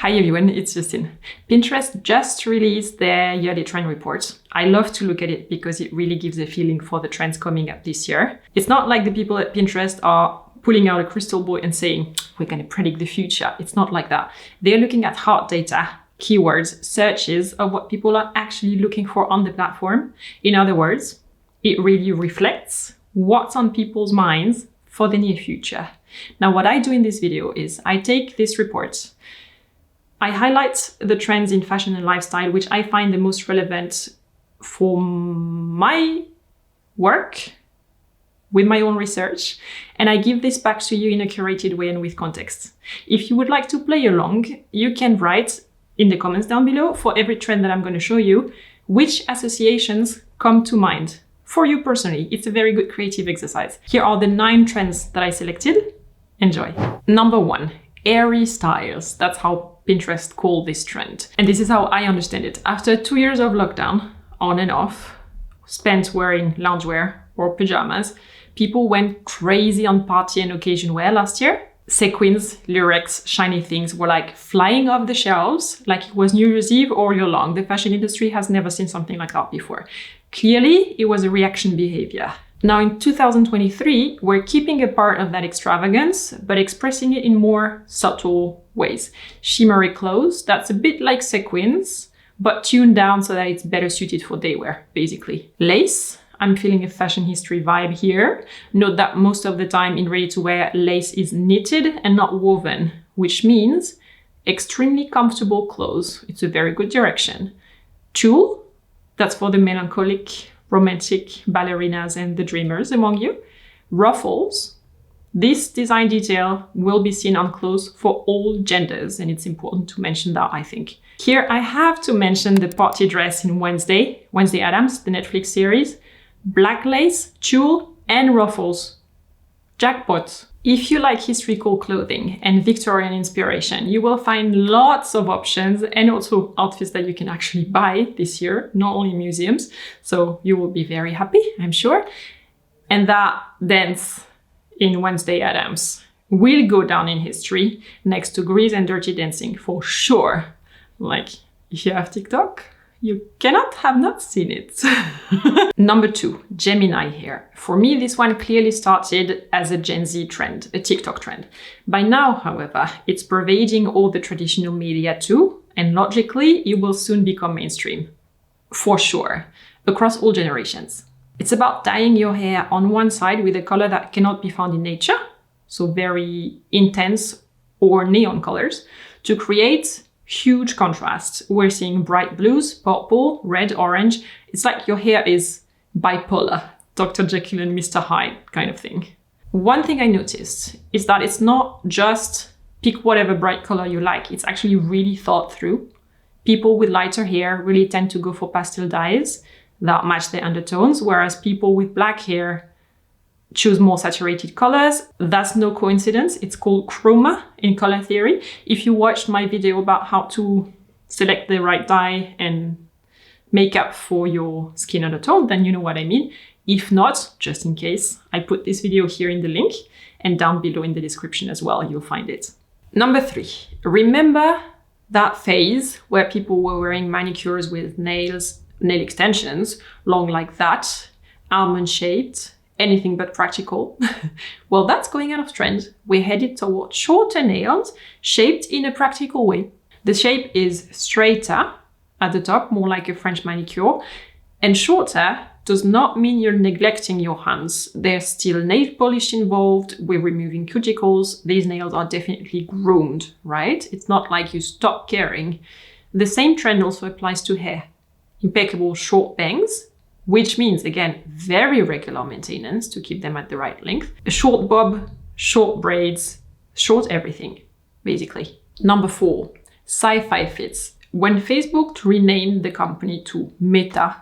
Hi everyone, it's Justine. Pinterest just released their yearly trend report. I love to look at it because it really gives a feeling for the trends coming up this year. It's not like the people at Pinterest are pulling out a crystal ball and saying, we're going to predict the future. It's not like that. They're looking at hard data, keywords, searches of what people are actually looking for on the platform. In other words, it really reflects what's on people's minds for the near future. Now, what I do in this video is I take this report, I highlight the trends in fashion and lifestyle, which I find the most relevant for my work with my own research, and I give this back to you in a curated way and with context. If you would like to play along, you can write in the comments down below for every trend that I'm going to show you, which associations come to mind for you personally. It's a very good creative exercise. Here are the 9 trends that I selected. Enjoy. Number 1, airy styles. That's how Pinterest called this trend. And this is how I understand it. After 2 years of lockdown, on and off, spent wearing loungewear or pajamas, people went crazy on party and occasion wear last year. Sequins, lurex, shiny things were like flying off the shelves like it was New Year's Eve or year long. The fashion industry has never seen something like that before. Clearly, it was a reaction behavior. Now in 2023, we're keeping a part of that extravagance, but expressing it in more subtle ways. Shimmery clothes, that's a bit like sequins, but tuned down so that it's better suited for day wear, basically. Lace, I'm feeling a fashion history vibe here. Note that most of the time in ready-to-wear, lace is knitted and not woven, which means extremely comfortable clothes. It's a very good direction. Tulle, that's for the melancholic, romantic ballerinas and the dreamers among you. Ruffles, this design detail will be seen on clothes for all genders, and it's important to mention that, I think. Here I have to mention the party dress in Wednesday Addams, the Netflix series. Black lace, tulle, and ruffles. Jackpot. If you like historical clothing and Victorian inspiration, you will find lots of options and also outfits that you can actually buy this year, not only museums. So you will be very happy, I'm sure. And that dance in Wednesday Addams will go down in history next to Grease and Dirty Dancing for sure. Like, if you have TikTok, you cannot have not seen it. Number 2, Gemini hair. For me, this one clearly started as a Gen Z trend, a TikTok trend. By now, however, it's pervading all the traditional media too, and logically, it will soon become mainstream. For sure, across all generations. It's about dyeing your hair on one side with a color that cannot be found in nature, so very intense or neon colors, to create huge contrast. We're seeing bright blues, purple, red, orange. It's like your hair is bipolar, Dr. Jekyll and Mr. Hyde kind of thing. One thing I noticed is that it's not just pick whatever bright color you like. It's actually really thought through. People with lighter hair really tend to go for pastel dyes that match their undertones, whereas people with black hair choose more saturated colors. That's no coincidence. It's called chroma in color theory. If you watched my video about how to select the right dye and makeup for your skin undertone, then you know what I mean. If not, just in case, I put this video here in the link and down below in the description as well, you'll find it. Number 3, remember that phase where people were wearing manicures with nail extensions, long like that, almond-shaped, anything but practical. Well, that's going out of trend. We're headed towards shorter nails shaped in a practical way. The shape is straighter at the top, more like a French manicure, and shorter does not mean you're neglecting your hands. There's still nail polish involved. We're removing cuticles. These nails are definitely groomed, right? It's not like you stop caring. The same trend also applies to hair. Impeccable short bangs, which means, again, very regular maintenance to keep them at the right length. A short bob, short braids, short everything, basically. Number 4, sci-fi fits. When Facebook renamed the company to Meta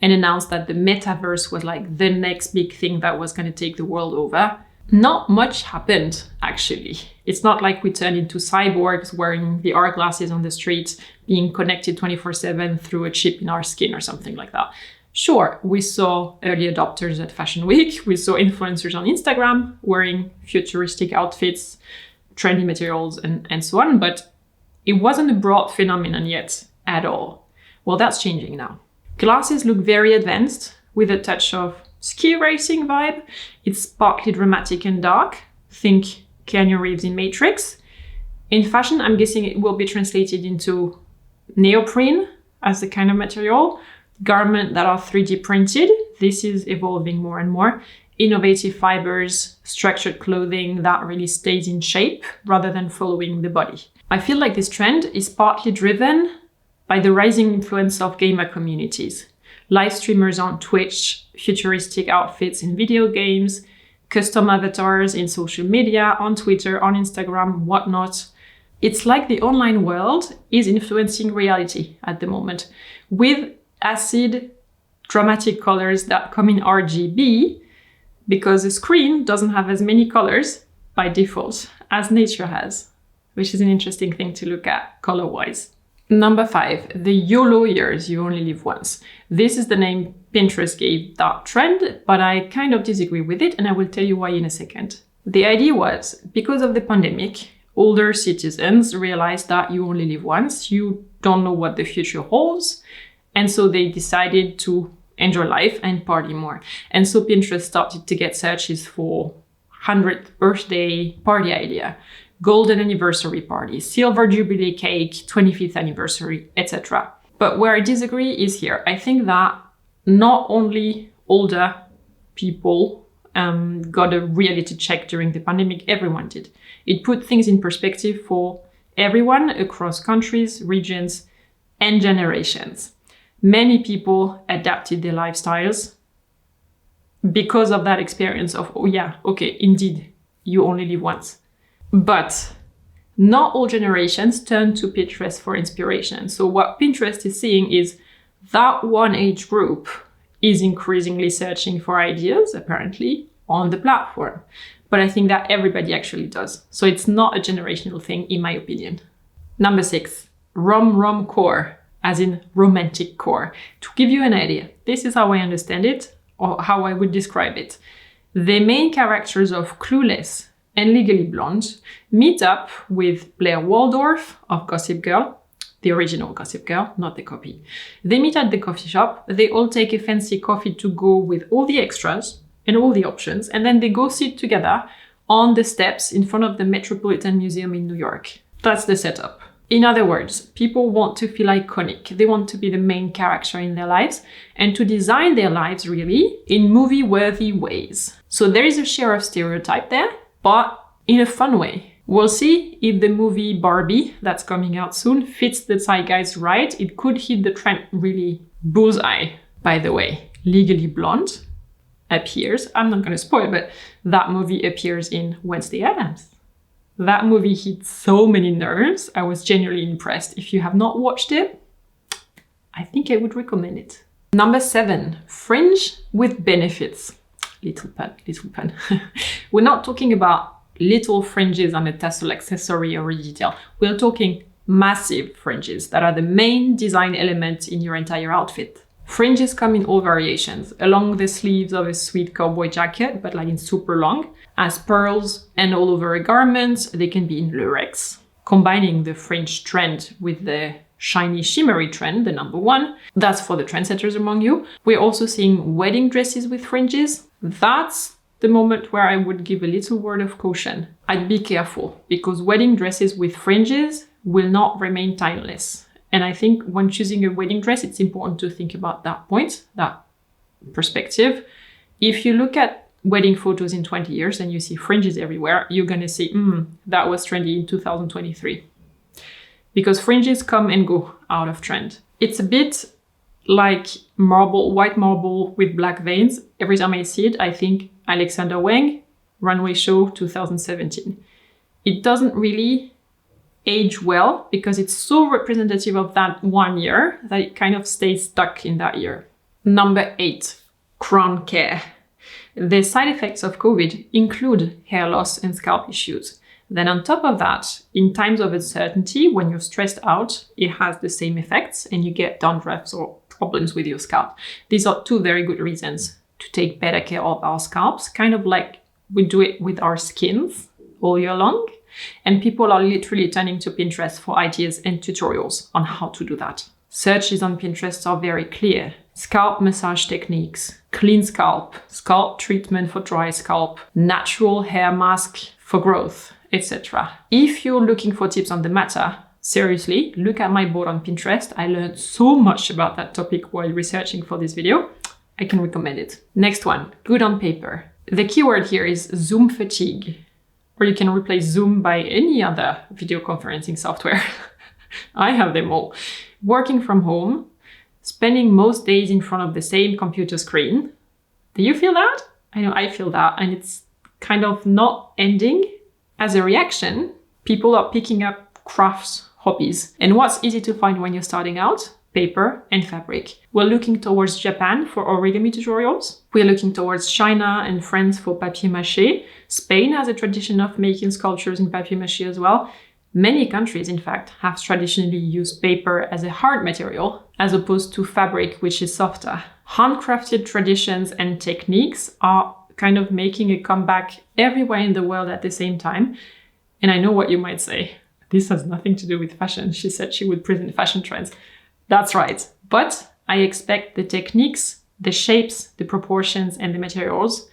and announced that the metaverse was like the next big thing that was going to take the world over, not much happened, actually. It's not like we turned into cyborgs wearing VR glasses on the street, being connected 24/7 through a chip in our skin or something like that. Sure, we saw early adopters at Fashion Week. We saw influencers on Instagram wearing futuristic outfits, trendy materials, and so on. But It wasn't a broad phenomenon yet at all. Well, that's changing now. Glasses look very advanced with a touch of ski racing vibe. It's sparkly, dramatic and dark. Think Keanu Reeves in Matrix. In fashion, I'm guessing it will be translated into neoprene as the kind of material. Garments that are 3D printed. This is evolving more and more. Innovative fibers, structured clothing that really stays in shape rather than following the body. I feel like this trend is partly driven by the rising influence of gamer communities. Live streamers on Twitch, futuristic outfits in video games, custom avatars in social media, on Twitter, on Instagram, whatnot. It's like the online world is influencing reality at the moment with acid, dramatic colors that come in RGB because the screen doesn't have as many colors by default as nature has, which is an interesting thing to look at color-wise. Number 5, the YOLO years, you only live once. This is the name Pinterest gave that trend, but I kind of disagree with it, and I will tell you why in a second. The idea was, because of the pandemic, older citizens realized that you only live once, you don't know what the future holds, and so they decided to enjoy life and party more. And so Pinterest started to get searches for 100th birthday party idea, golden anniversary party, silver jubilee cake, 25th anniversary, etc. But where I disagree is here. I think that not only older people got a reality check during the pandemic, everyone did. It put things in perspective for everyone across countries, regions, and generations. Many people adapted their lifestyles because of that experience of, oh yeah, okay, indeed, you only live once. But not all generations turn to Pinterest for inspiration. So what Pinterest is seeing is that one age group is increasingly searching for ideas, apparently, on the platform. But I think that everybody actually does. So it's not a generational thing, in my opinion. Number 6, Rom-rom core, as in romantic core. To give you an idea, this is how I understand it, or how I would describe it. The main characters of Clueless and Legally Blonde meet up with Blair Waldorf of Gossip Girl, the original Gossip Girl, not the copy. They meet at the coffee shop, they all take a fancy coffee to go with all the extras and all the options, and then they go sit together on the steps in front of the Metropolitan Museum in New York. That's the setup. In other words, people want to feel iconic. They want to be the main character in their lives and to design their lives really in movie-worthy ways. So there is a share of stereotype there, but in a fun way. We'll see if the movie Barbie that's coming out soon fits the zeitgeist right. It could hit the trend really bullseye. By the way, Legally Blonde appears, I'm not going to spoil, but that movie appears in Wednesday Addams. That movie hit so many nerves. I was genuinely impressed. If you have not watched it, I think I would recommend it. Number 7, Fringe with benefits. Little pun. We're not talking about little fringes on a tassel accessory or a detail. We're talking massive fringes that are the main design element in your entire outfit. Fringes come in all variations, along the sleeves of a sweet cowboy jacket, but like in super long, as pearls and all over a garment. They can be in lurex, combining the fringe trend with the shiny shimmery trend, the number 1. That's for the trendsetters among you. We're also seeing wedding dresses with fringes. That's the moment where I would give a little word of caution. I'd be careful because wedding dresses with fringes will not remain timeless. And I think when choosing a wedding dress, it's important to think about that point, that perspective. If you look at wedding photos in 20 years and you see fringes everywhere, you're going to say, that was trendy in 2023. Because fringes come and go out of trend. It's a bit like marble, white marble with black veins. Every time I see it, I think Alexander Wang, runway show 2017. It doesn't really age well because it's so representative of that one year that it kind of stays stuck in that year. Number 8, crown care. The side effects of COVID include hair loss and scalp issues. Then on top of that, in times of uncertainty, when you're stressed out, it has the same effects and you get dandruffs or problems with your scalp. These are 2 very good reasons to take better care of our scalps, kind of like we do it with our skins all year long. And people are literally turning to Pinterest for ideas and tutorials on how to do that. Searches on Pinterest are very clear. Scalp massage techniques, clean scalp, scalp treatment for dry scalp, natural hair mask for growth, etc. If you're looking for tips on the matter, seriously, look at my board on Pinterest. I learned so much about that topic while researching for this video. I can recommend it. Next one, good on paper. The keyword here is Zoom fatigue, or you can replace Zoom by any other video conferencing software. I have them all. Working from home, spending most days in front of the same computer screen. Do you feel that? I know I feel that, and it's kind of not ending. As a reaction, people are picking up crafts, hobbies. And what's easy to find when you're starting out? Paper and fabric. We're looking towards Japan for origami tutorials. We're looking towards China and France for papier-mâché. Spain has a tradition of making sculptures in papier-mâché as well. Many countries, in fact, have traditionally used paper as a hard material, as opposed to fabric, which is softer. Handcrafted traditions and techniques are kind of making a comeback everywhere in the world at the same time. And I know what you might say. This has nothing to do with fashion. She said she would present fashion trends. That's right. But I expect the techniques, the shapes, the proportions, and the materials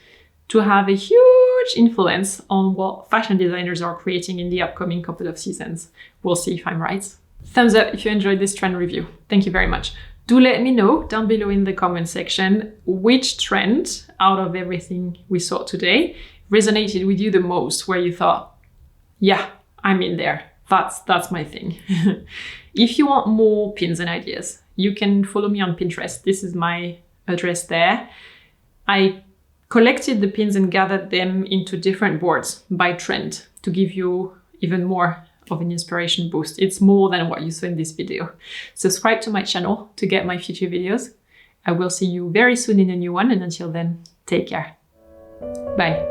to have a huge influence on what fashion designers are creating in the upcoming couple of seasons. We'll see if I'm right. Thumbs up if you enjoyed this trend review. Thank you very much. Do let me know down below in the comment section which trend out of everything we saw today resonated with you the most, where you thought, yeah, I'm in there. That's my thing. If you want more pins and ideas, you can follow me on Pinterest. This is my address there. I collected the pins and gathered them into different boards by trend to give you even more of an inspiration boost. It's more than what you saw in this video. Subscribe to my channel to get my future videos. I will see you very soon in a new one, and until then, take care. Bye.